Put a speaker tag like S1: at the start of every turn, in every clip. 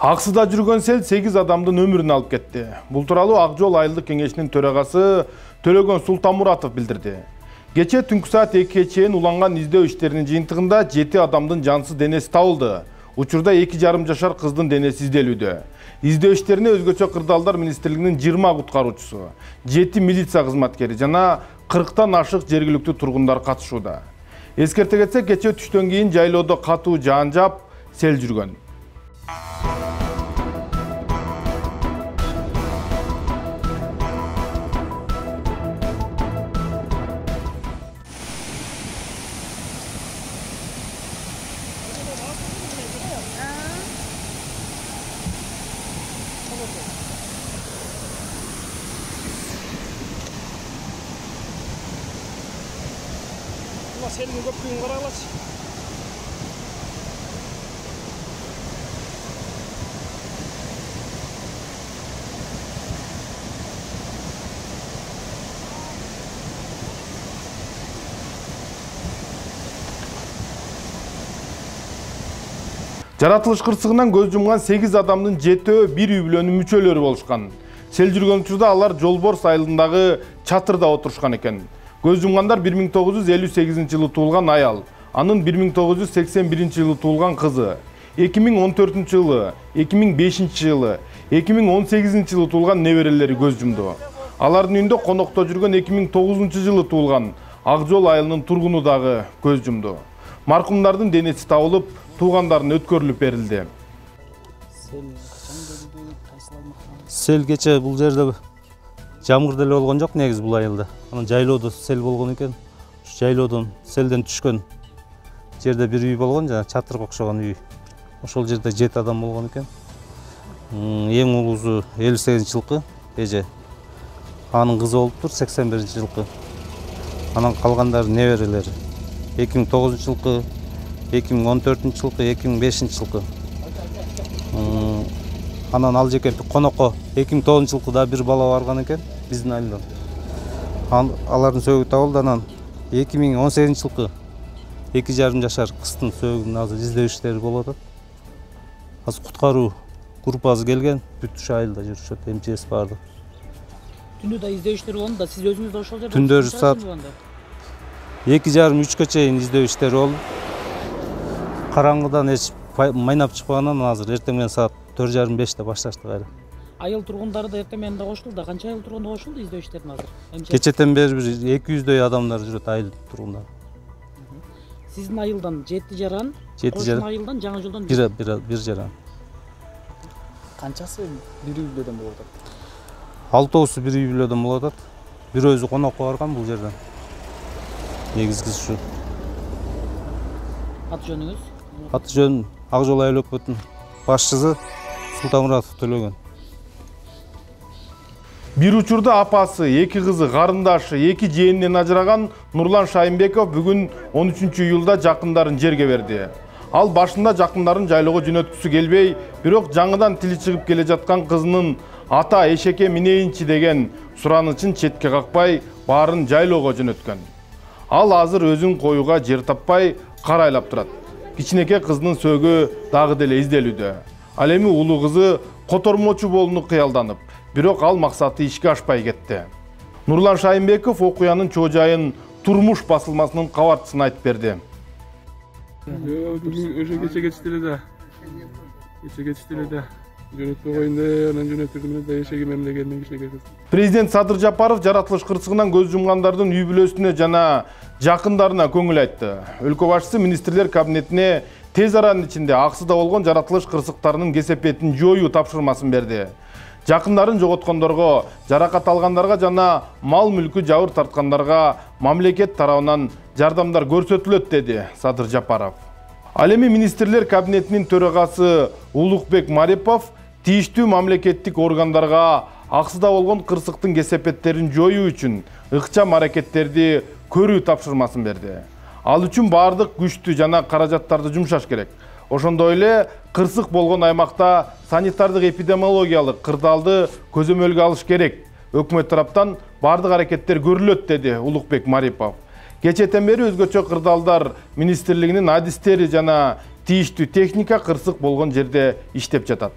S1: Аксыда жүргөн сел 8 адамдын өмүрүн алып кетти. Бул тууралуу Ак Жол айылдык кеңешинин төрагасы Төлөгөн Султанмуратов билдирди. Кече түнкү саат 2-ге чейин уланган издөө иштеринин жыйынтыгында 7 адамдын жансыз денеси табылды. Учурда 2,5 жашар кыздын денеси изделүүдө. Издөө иштерине өзгөчө кырдаалдар министрлигинин 20 куткаруучусу, 7 милиция кызматкери жана 40тан ашык жергиликтүү тургундар катышууда. Эскерте кетсек, кече түштөн кийин жайлоодо катуу жаан жаап, сел жүргөн.
S2: Селин көптүгүн карагылачы.
S1: Жаратылыш кырсыгынан көз жумган 8 адамдын 7-өө бир үй бүлөнүн мүчөлөрү болушкан. Сел жүргөн учурда алар Жолборс айылындагы чатырда отурушкан экен. Көз жумгандар 1958 жылы туулган аял, анын 1981 жылы туулган кызы, 2014 жылы, 2005 жылы, 2018 жылы туулган неберелери көз жумду. Алардын үйүндө конокто жүргөн 2009 жылы туулган Ак Жол айылынын тургуну дагы көз жумду. Маркумдардын денеси табылып, туугандарын өткөрүлүп берилди.
S3: Сел кече бул жерде жамгыр деле болгон жок негизи бул айылда. Анан жайлоодо сел болгон экен. Жайлоодон селден түшкөн жерде бир үй болгон, жана чатырга окшогон үй. Ошол жерде 7 адам болгон экен. Эң улуусу 58-жылкы эже. Анын кызы болуптур 81-жылкы. Анан калгандары неберелери. 2009-жылкы, 2014-жылкы, 2005-жылкы. Анан ал жеке конокко 2009-жылкы да бир бала барган экен биздин айылдан. Алардын сөөгү табылды. Анан 2018-жылкы 2,5 жашар кыздын сөөгүн азыр издөө иштери болуп атат. Азыр куткаруу группасы келген, бүт ушу айылда жүрүшөт, МЧС барды.
S2: Түндө да издөө иштери болду да, сиз өзүңүз да ошол жерде?
S3: Түндөрү саат 2,5-3 чейин издөө иштери болду. Караңгыдан эч майнап чыкпагандан азыр эртең менен саат 4:30-5-те башташты кайра.
S2: Айыл тургундары да эртең менен да кошулду да, канча айыл тургунду кошулду издөө иштерине азыр?
S3: Кечетен бери бир 200дөй адамдар жүрөт айыл тургундары.
S2: Сиздин айылдан 7 жаран, кошун айылдан жаңы жолдон
S3: бир жаран.
S2: Канчасы бир үй бүлөдөн болуп атат?
S3: 6-оосу бир үй бүлөдөн болуп атат. Бир өзү конокко барган бул жерден. Негизгиси ушу.
S2: Аты жөнүңүз?
S3: Аты жөн Ак Жол айыл өкмөтүнүн башчысы Султанмуратов Төлөгөн.
S1: Бир учурда апасы, 2 кызы, карындашы, 2 жээнинен ажыраган Нурлан Шайынбеков бүгүн 13-июлда жакындарын жерге берди. Ал башында жакындарын жайлоого жөнөткүсү келбей, бирок жаңыдан тили чыгып келе жаткан кызынын ата эшекке минейинчи деген суранычын четке какпай, баарын жайлоого жөнөткөн. Ал азыр өзүн коюуга жер таппай карайлап турат. Кичинекей кызынын сөөгү дагы деле изделүүдө. Ал эми улуу кызы котормочу болууну кыялданып, бирок ал максаты ишке ашпай кетти. Нурлан Шайынбеков окуянын чоо жайын Турмуш басылмасынын кабарчысына айтып берди.
S4: Бүгүн кече кетиштеле да. Жөнөтпөй коюнда, анан жөнөтүргүнү да эшеги мемлекетинин кичинекей кызы.
S1: Президент Садыр Жапаров жаратылыш кырсыгынан көз жумгандардын үй бүлөсүнө жана жакындарына көңүл айтты. Өлкө башчысы министрлер кабинетине тез аранын ичинде Аксыда болгон жаратылыш кырсыктарынын кесепетин жоюу тапшырмасын берди. Жакындарын жоготкондорго, жаракат алгандарга жана мал мүлкү жабыр тарткандарга мамлекет тарабынан жардамдар көрсөтүлөт, деди Садыр Жапаров. Ал эми министрлер кабинетинин төрагасы Улукбек Марипов тийиштүү мамлекеттик органдарга Аксыда болгон кырсыктын кесепеттерин жоюу үчүн ыкчам аракеттерди көрүү тапшырмасын берди. Ал үчүн баардык күчтү жана каражаттарды жумшаш керек. Ошондой эле кырсык болгон аймакта санитардык эпидемиологиялык кырдаалды көзөмөлгө алыш керек. Өкмөт тараптан бардык аракеттер көрүлөт, деди Улукбек Марипов. Кечээден бери өзгөчө кырдаалдар министрлигинин адистери жана тийиштүү техника кырсык болгон жерде иштеп жатат.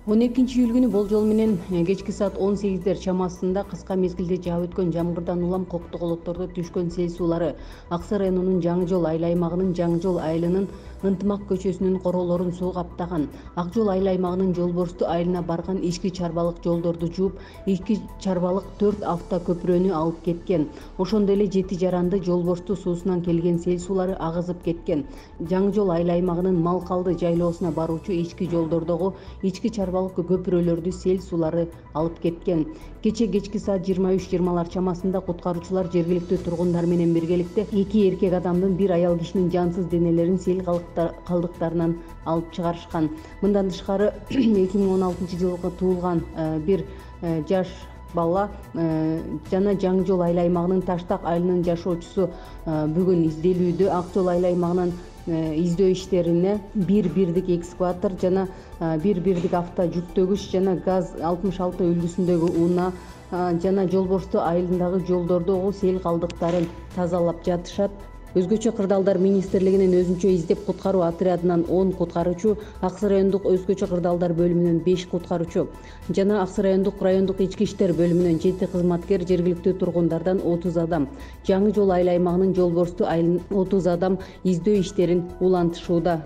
S5: 12 күнү болжол менен кечки саат 18 чамасында кыска мезгилде жаап өткөн жамгырдан улам коктоголоттордо түшкөн сел суулары Аксы районунун Жаңы Жол айыл аймагынын Жаңы Жол айылынын Ынтымак көчөсүнүн королорун суу каптаган. Ак Жол айыл аймагынын Жолборсту айылына барган ички чарбалык жолдорду жууп, ички чарбалык 4 автокөпүрөнү алып кеткен. Ошондой эле Жети Жаранды Жолборсту суусунан келген сел суулары агызып кеткен. Жаңы Жол айыл аймагынын Малкалды жайлоосуна баруучу ички жолдордогу ички чарбалык көпүрөлөрдү сел суулары алып кеткен. Кечки саат 23:20 чамасында куткаруучулар жергиликтүү тургундар менен биргеликте 2 эркек адамдын бир аял кишинин жансыз денелерин сел калдыктарынан алып чыгарышкан. Мындан тышкары 2016-жылы туулган бир жаш бала жана Жаңы Жол айыл аймагынын Таштак айылынын жашоочусу бүгүн изделүүдө. Ак Жол айыл аймагынын издөө иштерине бирдик экскаватор жана бирдик авто жүктөгүч жана газ 66 үлгүсүндөгү унаа жана Жолборсту айылындагы жолдордогу сел калдыктарын тазалап жатышат. Өзгөчө кырдаалдар министрлигинин өзүнчө издеп куткаруу отрядынан 10 куткаруучу, Аксы райондук өзгөчө кырдаалдар бөлүмүнөн 5 куткаруучу жана Аксы райондук ички иштер бөлүмүнөн 7 кызматкер, жергиликтүү тургундардан 30 адам, Жаңы Жол айыл аймагынын Жолборсту айылынан 30 адам издөө иштерин улантышууда.